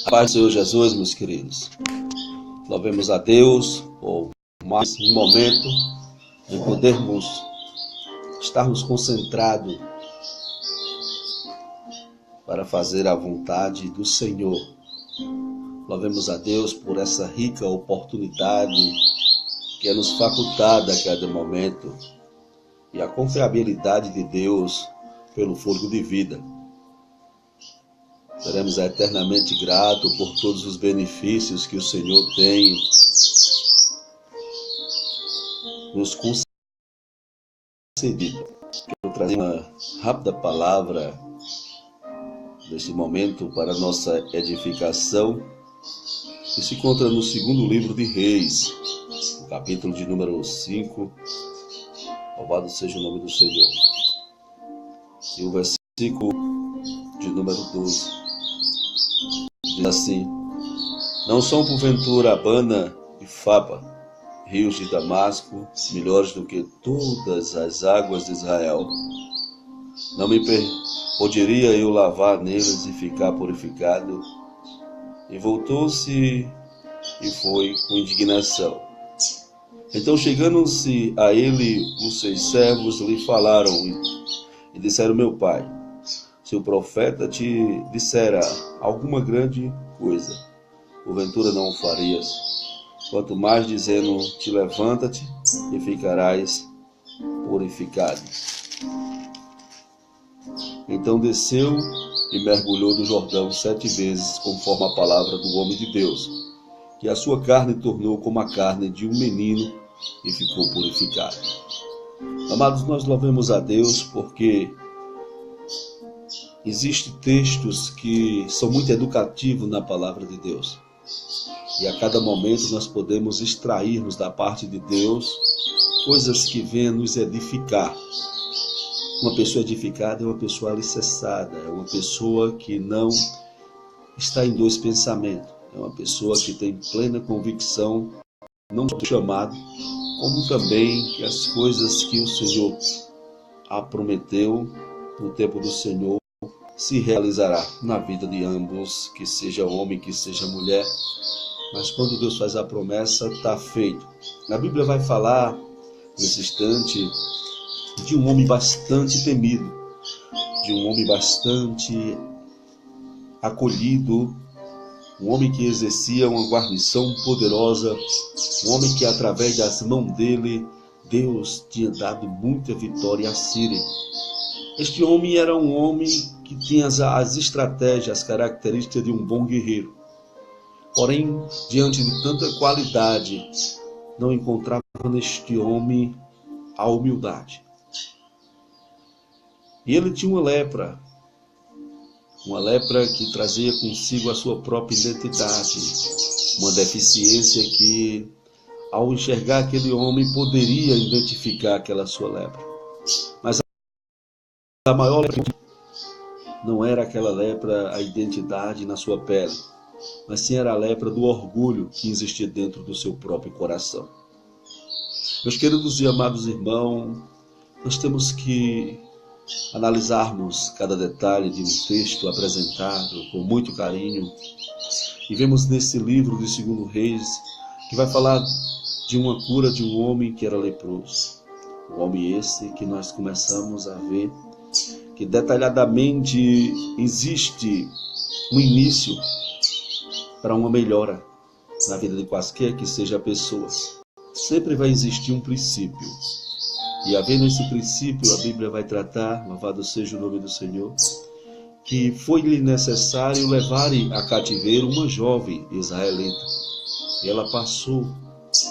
A paz do Senhor Jesus, meus queridos. Louvemos a Deus por mais um momento de podermos estarmos concentrados para fazer a vontade do Senhor. Louvemos a Deus por essa rica oportunidade que é nos facultada a cada momento e a confiabilidade de Deus pelo fôlego de vida. Seremos eternamente gratos por todos os benefícios que o Senhor tem nos concedido. Quero trazer uma rápida palavra neste momento para nossa edificação, que se encontra no segundo livro de Reis, no capítulo de número 5. Louvado seja o nome do Senhor. E o versículo de número 12. Diz assim: não são porventura Abana e Faba, rios de Damasco, melhores do que todas as águas de Israel? Não me poderia eu lavar neles e ficar purificado? E voltou-se e foi com indignação. Então, chegando-se a ele, os seus servos lhe falaram e disseram: meu pai, se o profeta te dissera alguma grande coisa, porventura não o farias? Quanto mais dizendo: te levanta-te e ficarás purificado. Então desceu e mergulhou no Jordão 7 vezes, conforme a palavra do homem de Deus, que a sua carne tornou como a carne de um menino e ficou purificado. Amados, nós louvemos a Deus porque existem textos que são muito educativos na palavra de Deus. E a cada momento nós podemos extrairmos da parte de Deus coisas que venham nos edificar. Uma pessoa edificada é uma pessoa alicerçada, é uma pessoa que não está em dois pensamentos. É uma pessoa que tem plena convicção, não só do chamado, como também que as coisas que o Senhor a prometeu no tempo do Senhor se realizará na vida de ambos, que seja homem, que seja mulher. Mas quando Deus faz a promessa, está feito. A Bíblia vai falar, nesse instante, de um homem bastante temido, de um homem bastante acolhido, um homem que exercia uma guarnição poderosa, um homem que através das mãos dele, Deus tinha dado muita vitória à Síria. Este homem era um homem que tinha as estratégias, as características de um bom guerreiro. Porém, diante de tanta qualidade, não encontrava neste homem a humildade. E ele tinha uma lepra que trazia consigo a sua própria identidade, uma deficiência que, ao enxergar aquele homem, poderia identificar aquela sua lepra. Mas a maior lepra não era aquela lepra, a identidade na sua pele, mas sim era a lepra do orgulho que existia dentro do seu próprio coração. Meus queridos e amados irmãos, nós temos que analisarmos cada detalhe de um texto apresentado com muito carinho, e vemos nesse livro de 2 Reis que vai falar de uma cura de um homem que era leproso. O homem esse que nós começamos a ver que detalhadamente existe um início para uma melhora na vida de quaisquer que seja a pessoa. Sempre vai existir um princípio. E havendo esse princípio, a Bíblia vai tratar, louvado seja o nome do Senhor, que foi-lhe necessário levar a cativeiro uma jovem israelita. E ela passou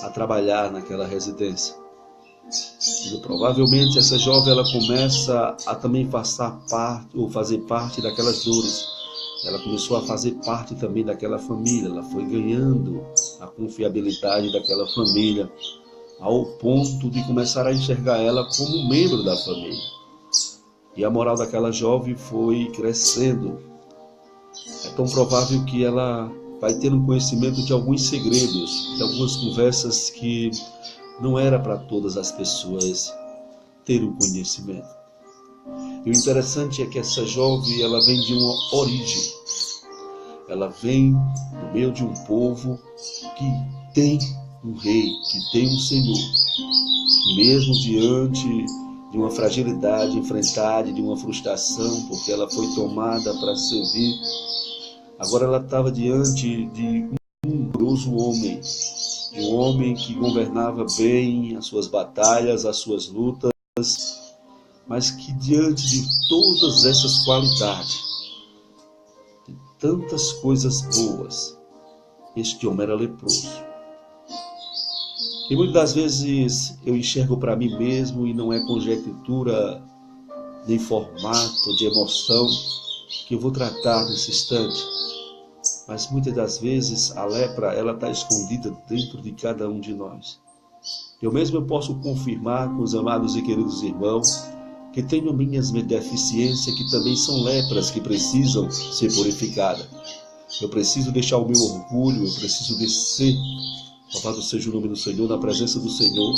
a trabalhar naquela residência. E provavelmente essa jovem ela começa a também fazer parte daquelas dores. Ela começou a fazer parte também daquela família. Ela foi ganhando a confiabilidade daquela família, ao ponto de começar a enxergar ela como um membro da família. E a moral daquela jovem foi crescendo. É tão provável que ela vai ter um conhecimento de alguns segredos, de algumas conversas que não era para todas as pessoas ter o conhecimento. E o interessante é que essa jovem ela vem de uma origem. ela vem no meio de um povo que tem um rei, que tem um Senhor. Mesmo diante de uma fragilidade enfrentada, de uma frustração, porque ela foi tomada para servir, agora ela estava diante de um poderoso homem, de um homem que governava bem as suas batalhas, as suas lutas, mas que diante de todas essas qualidades, de tantas coisas boas, este homem era leproso. E muitas das vezes eu enxergo para mim mesmo, e não é conjectura, nem formato de emoção que eu vou tratar nesse instante, mas muitas das vezes a lepra, ela está escondida dentro de cada um de nós. Eu mesmo posso confirmar com os amados e queridos irmãos que tenho minhas deficiências, que também são lepras que precisam ser purificadas. Eu preciso deixar o meu orgulho, eu preciso descer, louvado seja o nome do Senhor, na presença do Senhor.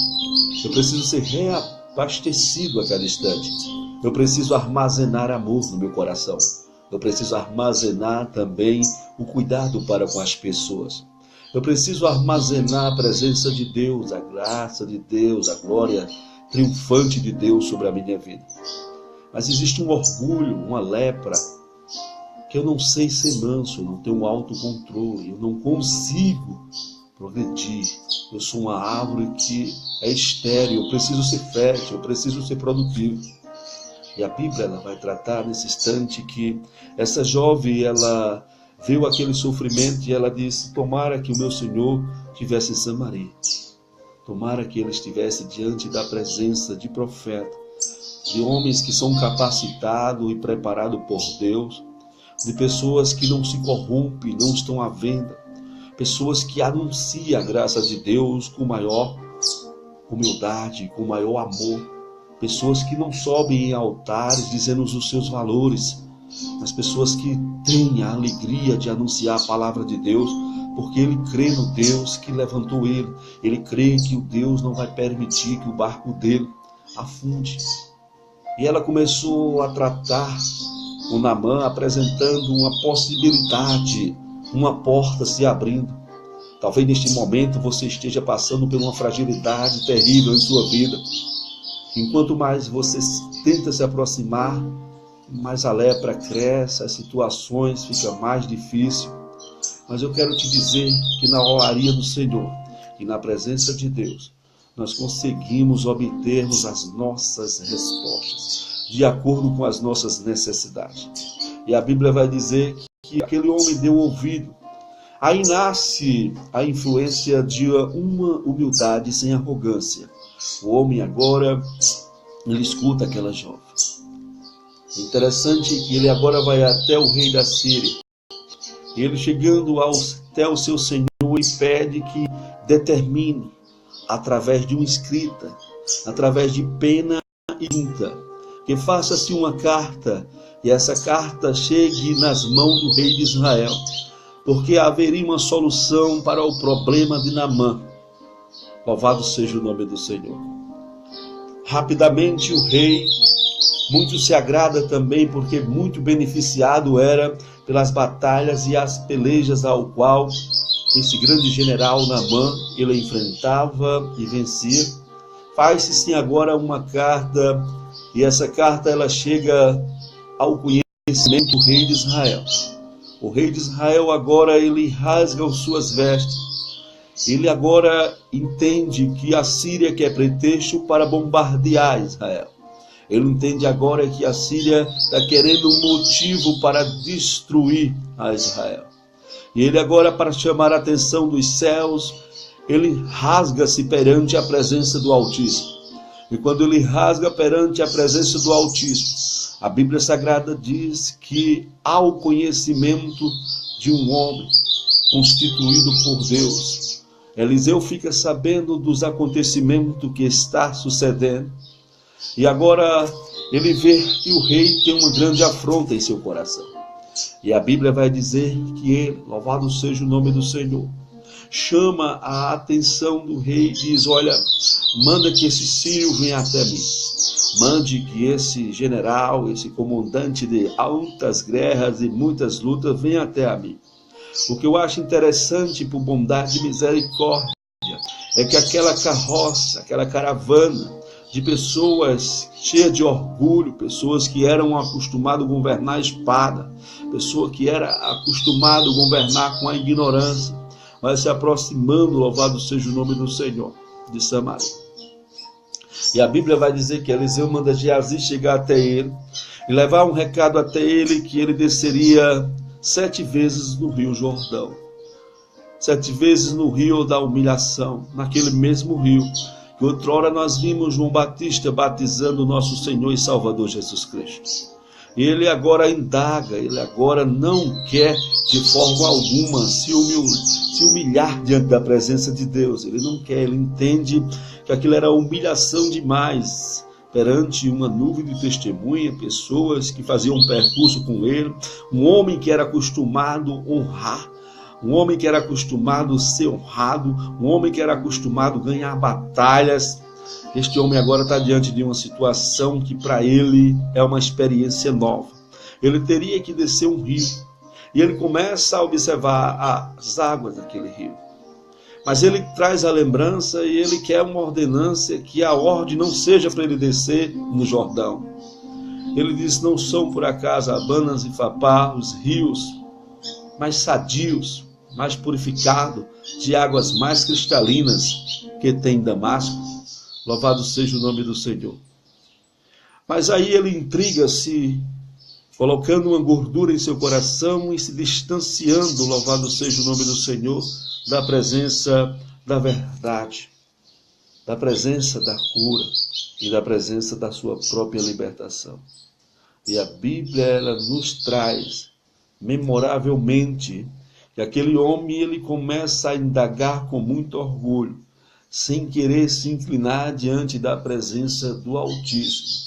Eu preciso ser reabastecido a cada instante. Eu preciso armazenar amor no meu coração. Eu preciso armazenar também o cuidado para com as pessoas. Eu preciso armazenar a presença de Deus, a graça de Deus, a glória triunfante de Deus sobre a minha vida. Mas existe um orgulho, uma lepra, que eu não sei ser manso, eu não tenho um autocontrole, eu não consigo progredir. Eu sou uma árvore que é estéril, eu preciso ser fértil, eu preciso ser produtivo. E a Bíblia, ela vai tratar nesse instante que essa jovem, ela viu aquele sofrimento e ela disse: tomara que o meu Senhor estivesse em Samaria. Tomara que ele estivesse diante da presença de profetas, de homens que são capacitados e preparados por Deus, de pessoas que não se corrompem, não estão à venda, pessoas que anunciam a graça de Deus com maior humildade, com maior amor, pessoas que não sobem em altares dizendo os seus valores, mas pessoas que têm a alegria de anunciar a palavra de Deus, porque ele crê no Deus que levantou ele. Ele crê que o Deus não vai permitir que o barco dele afunde. E ela começou a tratar com Naamã, apresentando uma possibilidade, uma porta se abrindo. Talvez neste momento você esteja passando por uma fragilidade terrível em sua vida. Enquanto mais você tenta se aproximar, mais a lepra cresce, as situações ficam mais difíceis. Mas eu quero te dizer que na olaria do Senhor e na presença de Deus, nós conseguimos obtermos as nossas respostas, de acordo com as nossas necessidades. E a Bíblia vai dizer que aquele homem deu ouvido. Aí nasce a influência de uma humildade sem arrogância. O homem agora, ele escuta aquela jovem. Interessante que ele agora vai até o rei da Síria. Ele chegando até o seu Senhor e pede que determine, através de uma escrita, através de pena e tinta, que faça-se uma carta e essa carta chegue nas mãos do rei de Israel, porque haveria uma solução para o problema de Naamã. Louvado seja o nome do Senhor. Rapidamente o rei, muito se agrada também, porque muito beneficiado era pelas batalhas e as pelejas ao qual esse grande general Naamã, ele enfrentava e vencia. Faz-se sim agora uma carta, e essa carta ela chega ao conhecimento do rei de Israel. O rei de Israel agora ele rasga as suas vestes. Ele agora entende que a Síria quer pretexto para bombardear Israel. Ele entende agora que a Síria está querendo um motivo para destruir a Israel. E ele agora, para chamar a atenção dos céus, ele rasga-se perante a presença do Altíssimo. E quando ele rasga perante a presença do Altíssimo, a Bíblia Sagrada diz que há o conhecimento de um homem constituído por Deus. Eliseu fica sabendo dos acontecimentos que está sucedendo. E agora ele vê que o rei tem uma grande afronta em seu coração. E a Bíblia vai dizer que ele, louvado seja o nome do Senhor, chama a atenção do rei e diz: olha, manda que esse sírio venha até mim. Mande que esse general, esse comandante de altas guerras e muitas lutas venha até a mim. O que eu acho interessante, por bondade e misericórdia, é que aquela carroça, aquela caravana de pessoas cheias de orgulho, pessoas que eram acostumadas a governar a espada, pessoas que eram acostumadas a governar com a ignorância, vai se aproximando, louvado seja o nome do Senhor, de Samaria. E a Bíblia vai dizer que Eliseu manda Geazi chegar até ele e levar um recado até ele, que ele desceria 7 vezes no rio Jordão. 7 vezes no rio da humilhação, naquele mesmo rio que outrora nós vimos João Batista batizando o nosso Senhor e Salvador Jesus Cristo. E ele agora indaga, ele agora não quer de forma alguma se humilhar diante da presença de Deus. Ele não quer, ele entende que aquilo era humilhação demais perante uma nuvem de testemunha, pessoas que faziam um percurso com ele, um homem que era acostumado a honrar, um homem que era acostumado a ser honrado, um homem que era acostumado a ganhar batalhas. Este homem agora está diante de uma situação que para ele é uma experiência nova. Ele teria que descer um rio e ele começa a observar as águas daquele rio. Mas ele traz a lembrança e ele quer uma ordenança que a ordem não seja para ele descer no Jordão. Ele diz: não são por acaso Abanas e Fapá os rios mais sadios, mais purificados, de águas mais cristalinas que tem Damasco? Louvado seja o nome do Senhor. Mas aí ele intriga-se, colocando uma gordura em seu coração e se distanciando, louvado seja o nome do Senhor, da presença da verdade, da presença da cura e da presença da sua própria libertação. E a Bíblia, ela nos traz memoravelmente que aquele homem, ele começa a indagar com muito orgulho, sem querer se inclinar diante da presença do Altíssimo.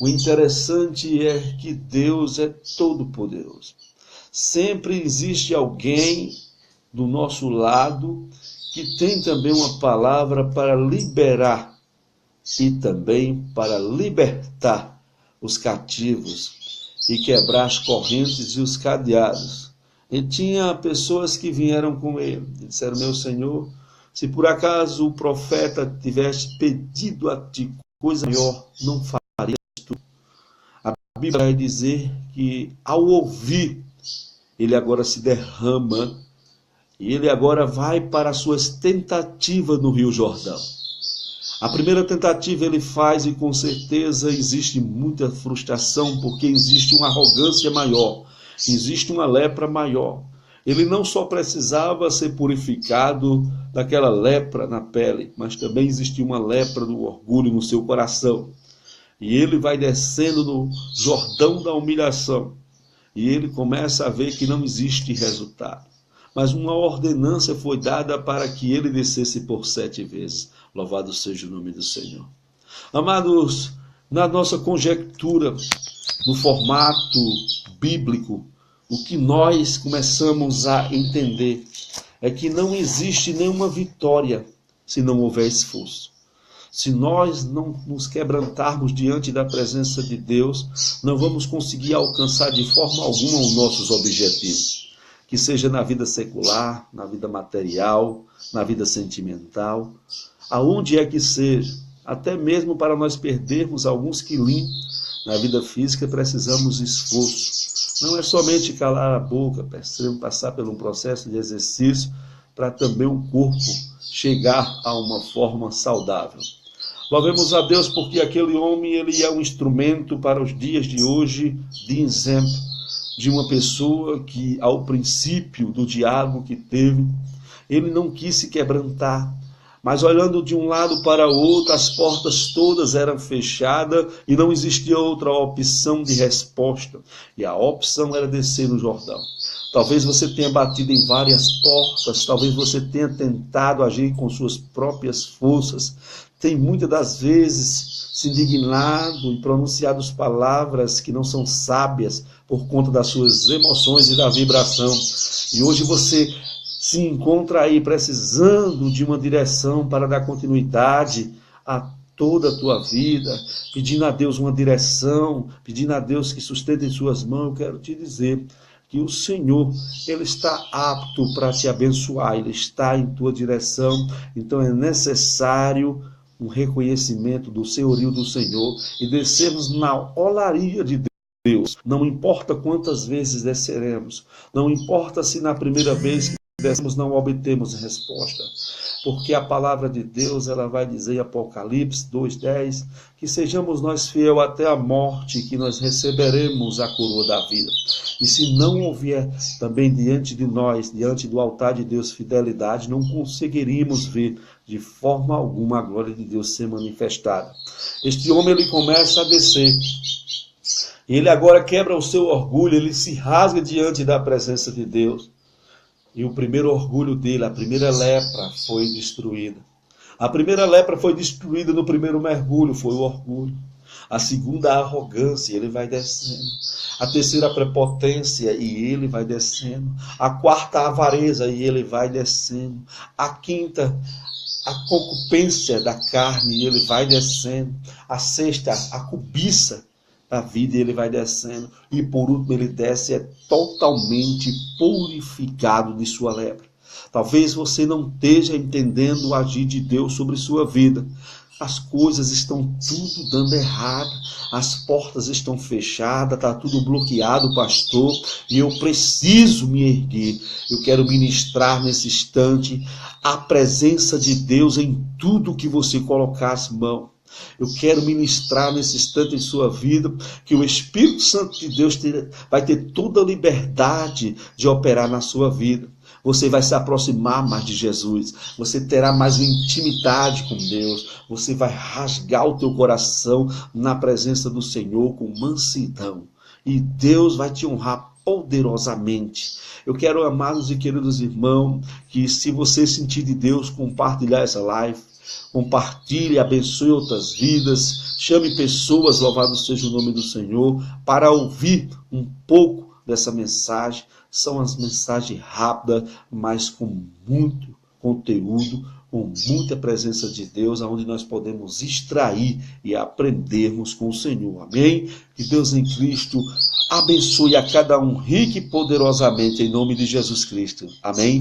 O interessante é que Deus é todo-poderoso. Sempre existe alguém do nosso lado que tem também uma palavra para liberar e também para libertar os cativos e quebrar as correntes e os cadeados. E tinha pessoas que vieram com ele e disseram: meu Senhor, se por acaso o profeta tivesse pedido a ti coisa maior, não faria tu. A Bíblia vai dizer que ao ouvir, ele agora se derrama e ele agora vai para as suas tentativas no Rio Jordão. A primeira tentativa ele faz e com certeza existe muita frustração, porque existe uma arrogância maior, existe uma lepra maior. Ele não só precisava ser purificado daquela lepra na pele, mas também existia uma lepra do orgulho no seu coração. E ele vai descendo no Jordão da humilhação. E ele começa a ver que não existe resultado. Mas uma ordenança foi dada para que ele descesse por 7 vezes. Louvado seja o nome do Senhor. Amados, na nossa conjectura, no formato bíblico, o que nós começamos a entender é que não existe nenhuma vitória se não houver esforço. Se nós não nos quebrantarmos diante da presença de Deus, não vamos conseguir alcançar de forma alguma os nossos objetivos. Que seja na vida secular, na vida material, na vida sentimental, aonde é que seja, até mesmo para nós perdermos alguns quilinhos na vida física, precisamos de esforço. Não é somente calar a boca, precisamos passar por um processo de exercício para também o corpo chegar a uma forma saudável. Louvemos a Deus porque aquele homem, ele é um instrumento para os dias de hoje, de exemplo, de uma pessoa que ao princípio do diálogo que teve, ele não quis se quebrantar, mas olhando de um lado para o outro, as portas todas eram fechadas e não existia outra opção de resposta. E a opção era descer no Jordão. Talvez você tenha batido em várias portas, talvez você tenha tentado agir com suas próprias forças, tem muitas das vezes se indignado e pronunciado palavras que não são sábias por conta das suas emoções e da vibração. E hoje você se encontra aí precisando de uma direção para dar continuidade a toda a tua vida, pedindo a Deus uma direção, pedindo a Deus que sustente em suas mãos, eu quero te dizer que o Senhor, Ele está apto para te abençoar, Ele está em tua direção, então é necessário um reconhecimento do senhorio do Senhor e descermos na olaria de Deus. Não importa quantas vezes desceremos, não importa se na primeira vez que descemos não obtemos resposta, porque a palavra de Deus, ela vai dizer em Apocalipse 2:10, que sejamos nós fiel até a morte, que nós receberemos a coroa da vida. E se não houver também diante de nós, diante do altar de Deus, fidelidade, não conseguiríamos ver de forma alguma a glória de Deus ser manifestada. Este homem, ele começa a descer. Ele agora quebra o seu orgulho, ele se rasga diante da presença de Deus. E o primeiro orgulho dele, a primeira lepra foi destruída. A primeira lepra foi destruída no primeiro mergulho, foi o orgulho. A segunda, a arrogância, ele vai descendo. A terceira, a prepotência, e ele vai descendo. A quarta, a avareza, e ele vai descendo. A quinta, a concupiscência da carne, e ele vai descendo. A sexta, a cobiça da vida, e ele vai descendo. E por último, ele desce totalmente purificado de sua lepra. Talvez você não esteja entendendo o agir de Deus sobre sua vida. As coisas estão tudo dando errado, as portas estão fechadas, está tudo bloqueado, pastor, e eu preciso me erguer. Eu quero ministrar nesse instante a presença de Deus em tudo que você colocar as mãos. Eu quero ministrar nesse instante em sua vida que o Espírito Santo de Deus vai ter toda a liberdade de operar na sua vida. Você vai se aproximar mais de Jesus, você terá mais intimidade com Deus, você vai rasgar o teu coração na presença do Senhor com mansidão. E Deus vai te honrar poderosamente. Eu quero, amados e queridos irmãos, que se você sentir de Deus, compartilhar essa live, compartilhe, abençoe outras vidas, chame pessoas, louvado seja o nome do Senhor, para ouvir um pouco dessa mensagem. São as mensagens rápidas, mas com muito conteúdo, com muita presença de Deus, onde nós podemos extrair e aprendermos com o Senhor. Amém? Que Deus em Cristo abençoe a cada um rico e poderosamente, em nome de Jesus Cristo. Amém?